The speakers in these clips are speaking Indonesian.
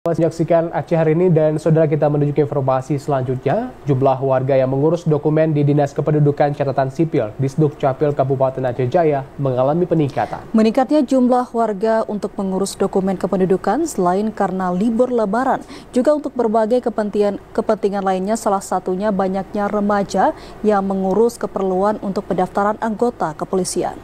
Menyaksikan Aceh hari ini dan saudara kita menuju ke informasi selanjutnya. Jumlah warga yang mengurus dokumen di Dinas Kependudukan Catatan Sipil Disduk Capil Kabupaten Aceh Jaya mengalami peningkatan. Meningkatnya jumlah warga untuk mengurus dokumen kependudukan selain karena libur lebaran, juga untuk berbagai kepentingan lainnya, salah satunya banyaknya remaja yang mengurus keperluan untuk pendaftaran anggota kepolisian.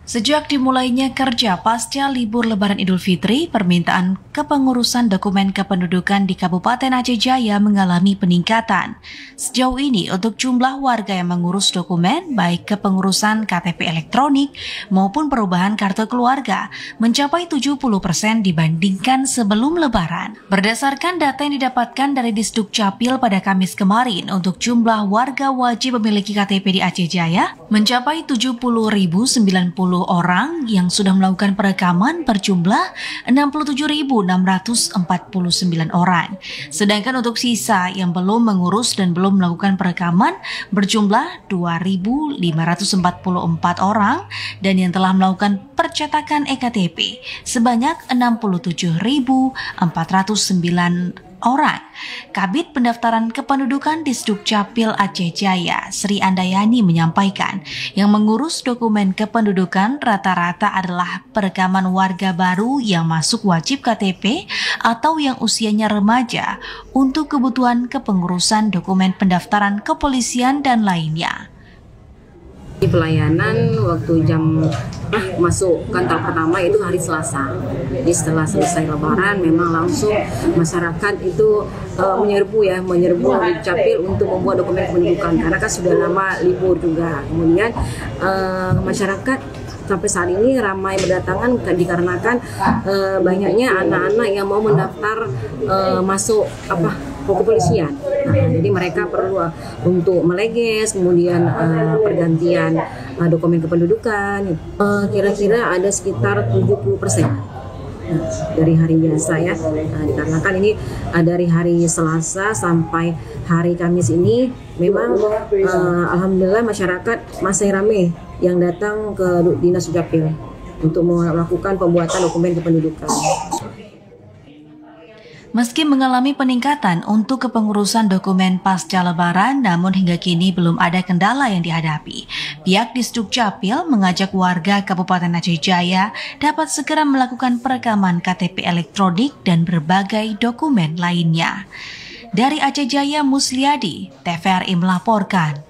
Sejak dimulainya kerja pasca libur Lebaran Idul Fitri, permintaan kepengurusan dokumen kependudukan di Kabupaten Aceh Jaya mengalami peningkatan. Sejauh ini, untuk jumlah warga yang mengurus dokumen, baik kepengurusan KTP elektronik maupun perubahan kartu keluarga, mencapai 70% dibandingkan sebelum Lebaran. Berdasarkan data yang didapatkan dari Disduk Capil pada Kamis kemarin, untuk jumlah warga wajib memiliki KTP di Aceh Jaya mencapai 70.090 orang yang sudah melakukan perekaman berjumlah 67.649 orang. Sedangkan untuk sisa yang belum mengurus dan belum melakukan perekaman berjumlah 2.544 orang dan yang telah melakukan percetakan EKTP sebanyak 67.409 orang. Kabid Pendaftaran Kependudukan Disduk Capil Aceh Jaya, Sri Andayani menyampaikan, yang mengurus dokumen kependudukan rata-rata adalah perekaman warga baru yang masuk wajib KTP atau yang usianya remaja untuk kebutuhan kepengurusan dokumen pendaftaran kepolisian dan lainnya. Di pelayanan waktu jam masuk kantor pertama itu hari Selasa. Jadi setelah selesai Lebaran memang langsung masyarakat itu menyerbu Capil untuk membuat dokumen kependudukan karena kan sudah lama libur juga. Kemudian masyarakat sampai saat ini ramai berdatangan dikarenakan banyaknya anak-anak yang mau mendaftar masuk kepolisian. Jadi mereka perlu untuk meleges, kemudian pergantian dokumen kependudukan. Kira-kira ada sekitar 70% dari hari biasa ya. Dikarenakan ini dari hari Selasa sampai hari Kamis ini memang alhamdulillah masyarakat masih ramai yang datang ke Dinas Capil untuk melakukan pembuatan dokumen kependudukan. Meski mengalami peningkatan untuk kepengurusan dokumen pasca Lebaran, namun hingga kini belum ada kendala yang dihadapi. Pihak Disduk Capil mengajak warga Kabupaten Aceh Jaya dapat segera melakukan perekaman KTP elektronik dan berbagai dokumen lainnya. Dari Aceh Jaya, Musliadi, TVRI melaporkan.